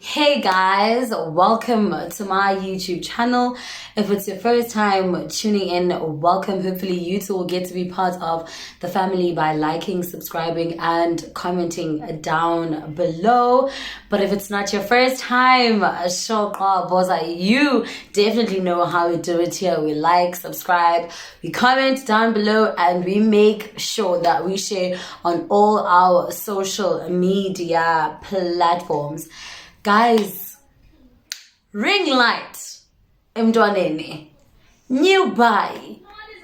Hey guys, welcome to my YouTube channel. If it's your first time tuning in, welcome. Hopefully you too will get to be part of the family by liking, subscribing and commenting down below. But if it's not your first time, you definitely know how we do it here. We like, subscribe, we comment down below, and we make sure that we share on all our social media platforms. Guys, ring light, emntwaneni, new buy,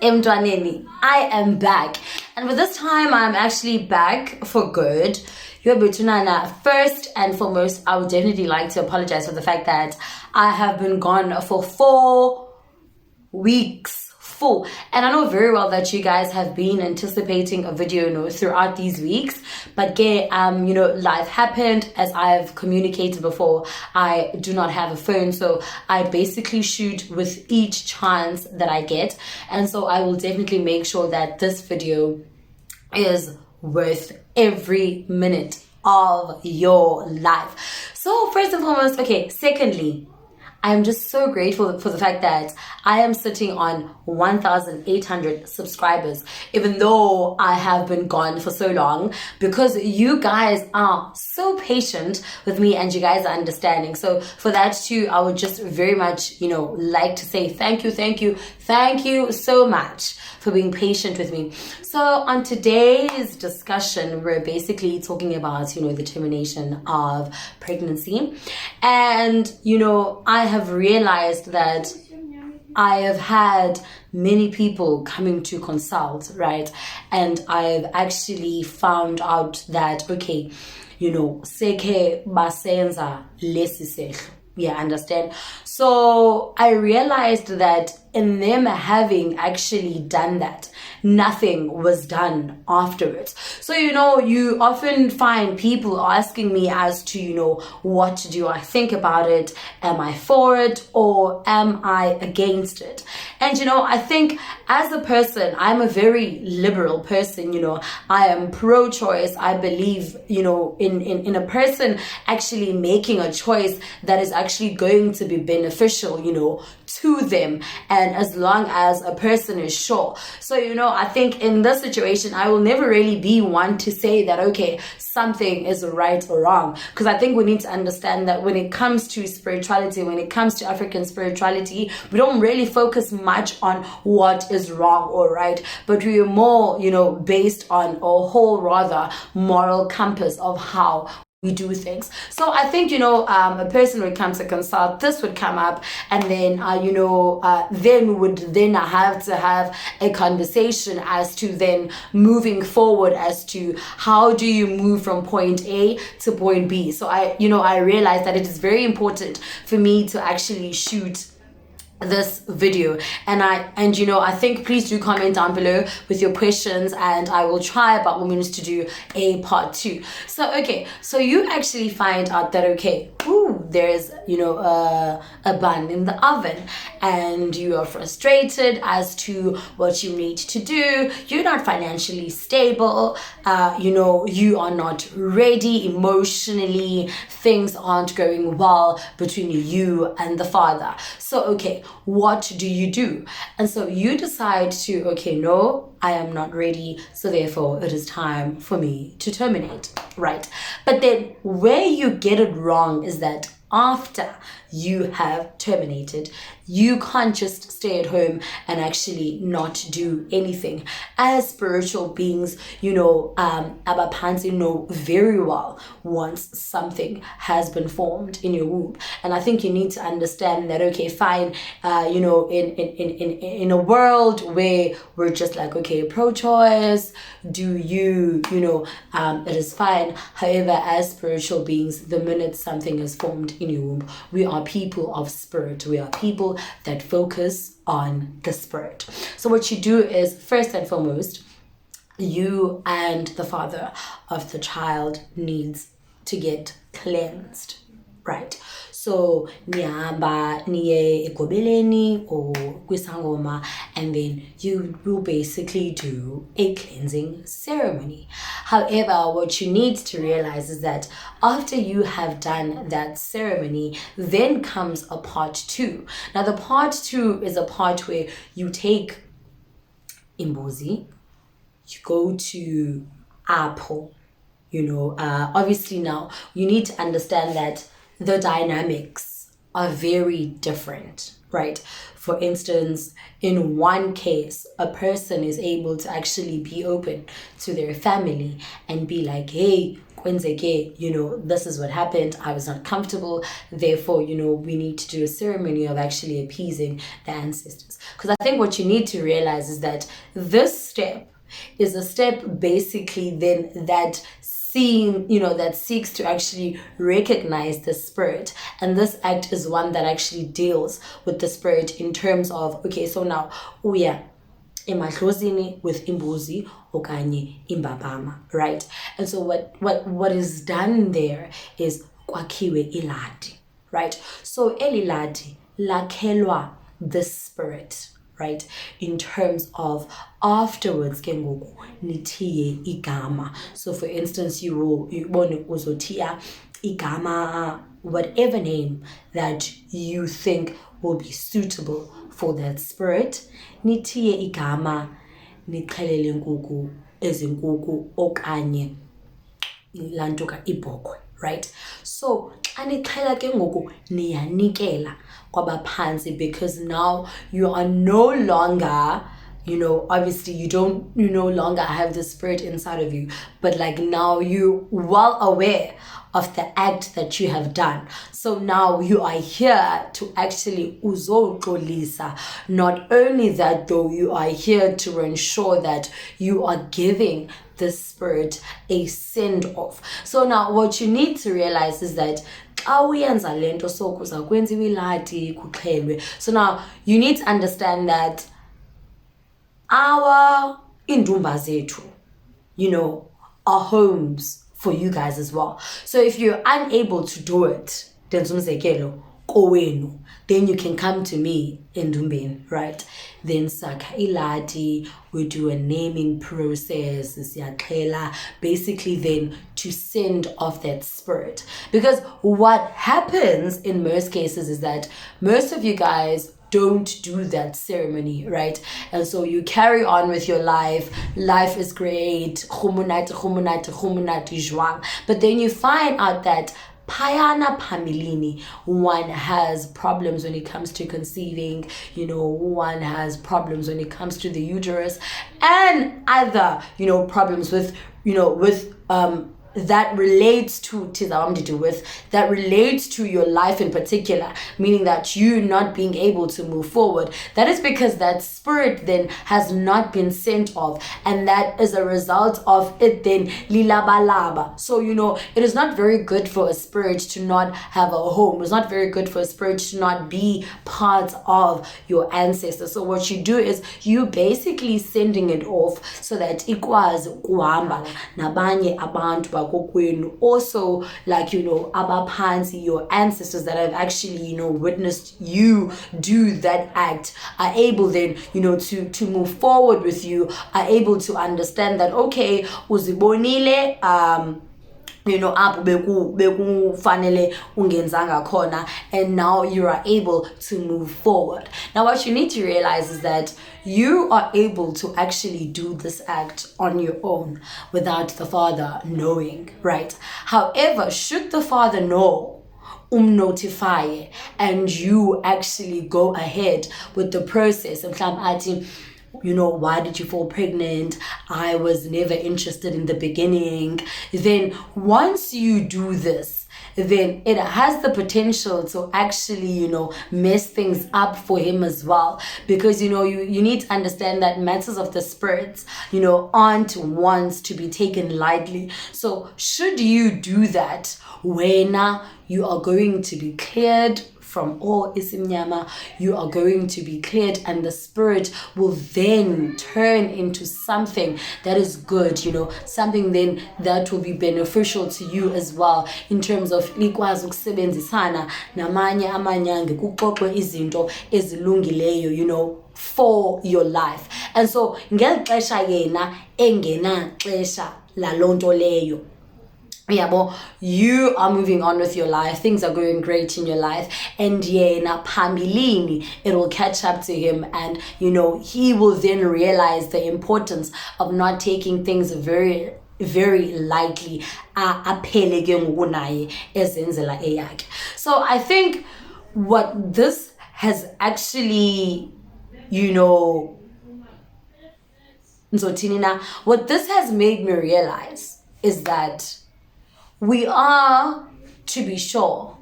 emntwaneni. I am back, and for this time, I'm actually back for good. First and foremost, I would definitely like to apologize for the fact that I have been gone for 4 weeks. And I know very well that you guys have been anticipating a video, throughout these weeks, but life happened. As I've communicated before, I do not have a phone, so I basically shoot with each chance that I get, and so I will definitely make sure that this video is worth every minute of your life. So first and foremost, secondly, I'm just so grateful for the fact that I am sitting on 1,800 subscribers, even though I have been gone for so long, because you guys are so patient with me and you guys are understanding. So for that too, I would just very much, like to say thank you so much for being patient with me. So on today's discussion, we're basically talking about, the termination of pregnancy. And, I have realized that I have had many people coming to consult, right? And I've actually found out that, seke basenza lesi. Yeah, understand? So I realized that in them having actually done that, nothing was done afterwards. So, you often find people asking me as to, what do I think about it? Am I for it or am I against it? And, I think as a person, I'm a very liberal person, I am pro-choice. I believe, in a person actually making a choice that is actually going to be beneficial, to them, and as long as a person is sure. So, I think in this situation, I will never really be one to say that, okay, something is right or wrong, because I think we need to understand that when it comes to spirituality, when it comes to African spirituality, we don't really focus much on what is wrong or right, but we are more, based on a whole rather moral compass of how we do things. So I think, a person would come to consult, this would come up, and then, then we would then have to have a conversation as to then moving forward as to how do you move from point A to point B. So I realized that it is very important for me to actually shoot this video, and I think please do comment down below with your questions, and I will try by all means to do a part 2. So you actually find out that there's a bun in the oven, and you are frustrated as to what you need to do. You're not financially stable, you are not ready emotionally, things aren't going well between you and the father. So what do you do? And so you decide to, no, I am not ready, so therefore it is time for me to terminate, right? But then where you get it wrong is that after you have terminated, you can't just stay at home and actually not do anything. As spiritual beings, Abapansi know very well once something has been formed in your womb. And I think you need to understand that, fine, in a world where we're just like, pro-choice, do you, it is fine. However, as spiritual beings, the minute something is formed in your womb, we are people of spirit. We are people that focus on the spirit. So what you do is, first and foremost, you and the father of the child needs to get cleansed, right? So So niyahamba niye egobeleni or kwisangoma, and then you will basically do a cleansing ceremony. However, what you need to realize is that after you have done that ceremony, then comes a part 2. Now the part 2 is a part where you take imbuzi, you go to apho, obviously now you need to understand that the dynamics are very different, right? For instance, in one case, a person is able to actually be open to their family and be like, hey, kwenzeke, this is what happened. I was not comfortable. Therefore, we need to do a ceremony of actually appeasing the ancestors. Because I think what you need to realize is that this step is a step basically then that that seeks to actually recognize the spirit. And this act is one that actually deals with the spirit in terms of, okay, so now uya emahlozini with imbuzi okanye imbabama, right? And so what is done there is kwakhiwe iladi, right? So eliladi lakhelwa the spirit, right? In terms of afterwards ke ngoku nithiye igama. So for instance, you want uzothia igama, whatever name that you think will be suitable for that spirit. Nithiye igama, nixhelele inkukhu, ezinkukhu okanye lantuka ibhokhwe, right? So xa nixhela ke ngoku niyanikela kwabaphansi, because now you are no longer, obviously you don't, no longer have the spirit inside of you, but like now you well aware of the act that you have done. So now you are here to actually uzoxolisa. Not only that though, you are here to ensure that you are giving the spirit a send off. So now what you need to realize is that so now you need to understand that our indumba zethu, are homes for you guys as well. So if you're unable to do it, then you can come to me in Dumbin, right? Then Saka Ilati, we do a naming process, basically then to send off that spirit. Because what happens in most cases is that most of you guys don't do that ceremony, right? And so you carry on with your life. Life is great. But then you find out that Payana Pamilini, one has problems when it comes to conceiving, one has problems when it comes to the uterus, and other, problems with that relates to your life in particular, meaning that you not being able to move forward. That is because that spirit then has not been sent off, and that is a result of it then lilabalaba. So it is not very good for a spirit to not have a home. It's not very good for a spirit to not be part of your ancestors. So what you do is you basically sending it off so that ikwazi kuhamba nabanye abantu also, like abaphansi, your ancestors that have actually witnessed you do that act, are able then to move forward with you, are able to understand that okay, uzibonile apho bekufanele ungenzanga khona, and now you are able to move forward. Now what you need to realize is that you are able to actually do this act on your own without the father knowing, right? However, should the father know, notify, and you actually go ahead with the process, why did you fall pregnant? I was never interested in the beginning. Then once you do this, then it has the potential to actually, mess things up for him as well. Because, you need to understand that matters of the spirits, aren't ones to be taken lightly. So should you do that, when you are going to be cleared from all isimnyama. You are going to be cleared, and the spirit will then turn into something that is good, something then that will be beneficial to you as well, in terms of likwazi ukusebenzisana namanye amanyange kuxoxwe izinto ezilungileyo, for your life. And so ngeli xesha yena engena xesha la lonto leyo, you are moving on with your life, things are going great in your life, and yena phambilini it will catch up to him, and he will then realize the importance of not taking things very, very lightly. So I think what this has actually, what this has made me realize is that we are to be sure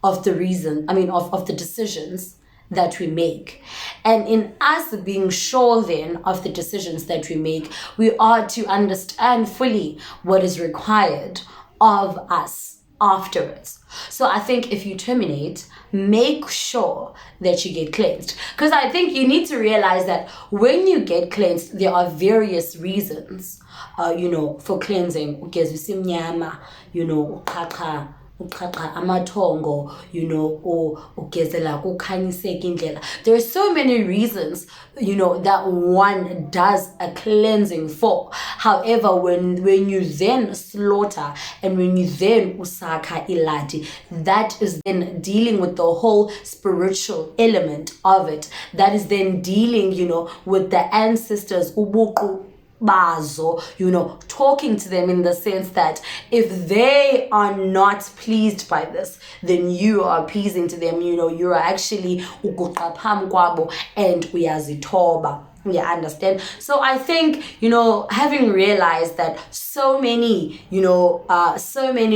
of the reason, of the decisions that we make. And in us being sure then of the decisions that we make, we are to understand fully what is required of us afterwards. So I think if you terminate, make sure that you get cleansed. Because I think you need to realize that when you get cleansed, there are various reasons, for cleansing. Amathongo, or ugezela kukhanyiseke indlela. There are so many reasons, that one does a cleansing for. However, when you then slaughter and when you then usaka iladi, that is then dealing with the whole spiritual element of it. That is then dealing, with the ancestors, ubuku bazo, talking to them in the sense that if they are not pleased by this, then you are appeasing to them. You are actually ukuqapha kwabo and uyazithoba. Yeah, understand. So I think, having realized that so many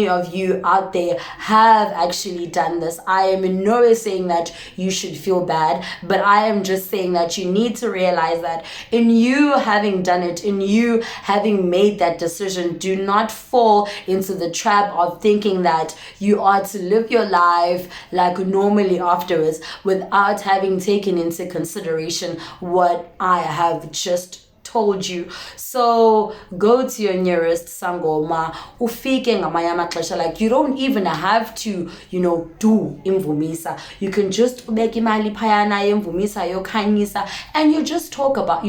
of you out there have actually done this, I am in no way saying that you should feel bad, but I am just saying that you need to realize that in you having done it, in you having made that decision, do not fall into the trap of thinking that you are to live your life like normally afterwards without having taken into consideration what I have just told you. So go to your nearest Sangoma, ufike ngamanye amaxesha. Like, you don't even have to, do imvumisa. You can just ubeka imali phayana yemvumisa yokhanyisa, and you just talk about,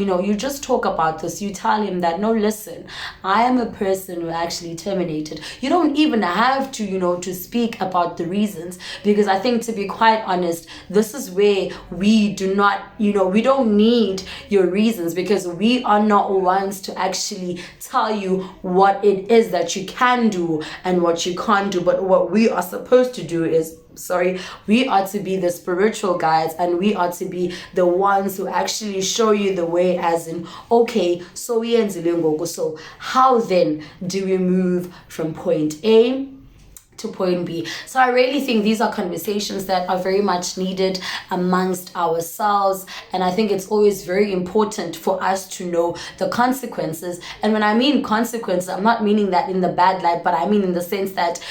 this. You tell him that, no, listen, I am a person who actually terminated. You don't even have to, to speak about the reasons, because I think, to be quite honest, this is where we do not, we don't need your reasons, because we are not ones to actually tell you what it is that you can do and what you can't do. But what we are supposed to do is, we are to be the spiritual guides, and we are to be the ones who actually show you the way, as in, okay, so so how then do we move from point A to point B? So I really think these are conversations that are very much needed amongst ourselves, and I think it's always very important for us to know the consequences. And when I mean consequences, I'm not meaning that in the bad light, but I mean in the sense that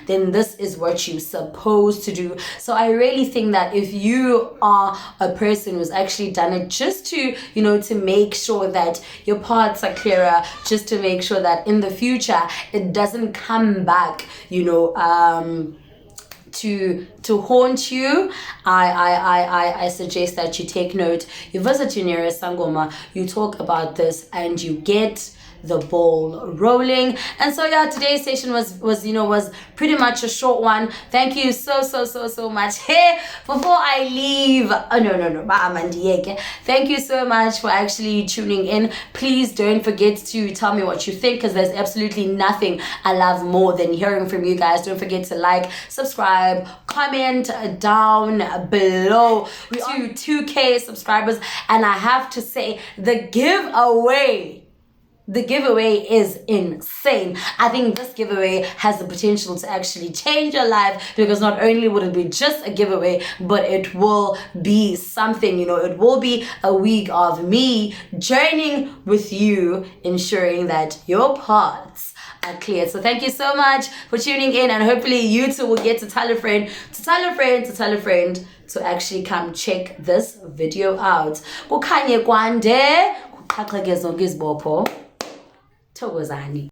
then this is what you're supposed to do. So I really think that if you are a person who's actually done it, just to to make sure that your paths are clearer, just to make sure that in the future it doesn't come back to haunt you, I suggest that you take note, you visit your nearest Sangoma, you talk about this, and you get the ball rolling. And so yeah, today's session was pretty much a short one. Thank you so much. Hey, before I leave, thank you so much for actually tuning in. Please don't forget to tell me what you think, because there's absolutely nothing I love more than hearing from you guys. Don't forget to like, subscribe, comment down below. We are to 2K subscribers, and I have to say, the giveaway is insane. I think this giveaway has the potential to actually change your life, because not only would it be just a giveaway, but it will be something, it will be a week of me journeying with you, ensuring that your paths are cleared. So thank you so much for tuning in, and hopefully you too will get to tell a friend, to tell a friend, to tell a friend to actually come check this video out. Kukhanye kwande, kuqhaqheke zonke izibopho. Thokozani.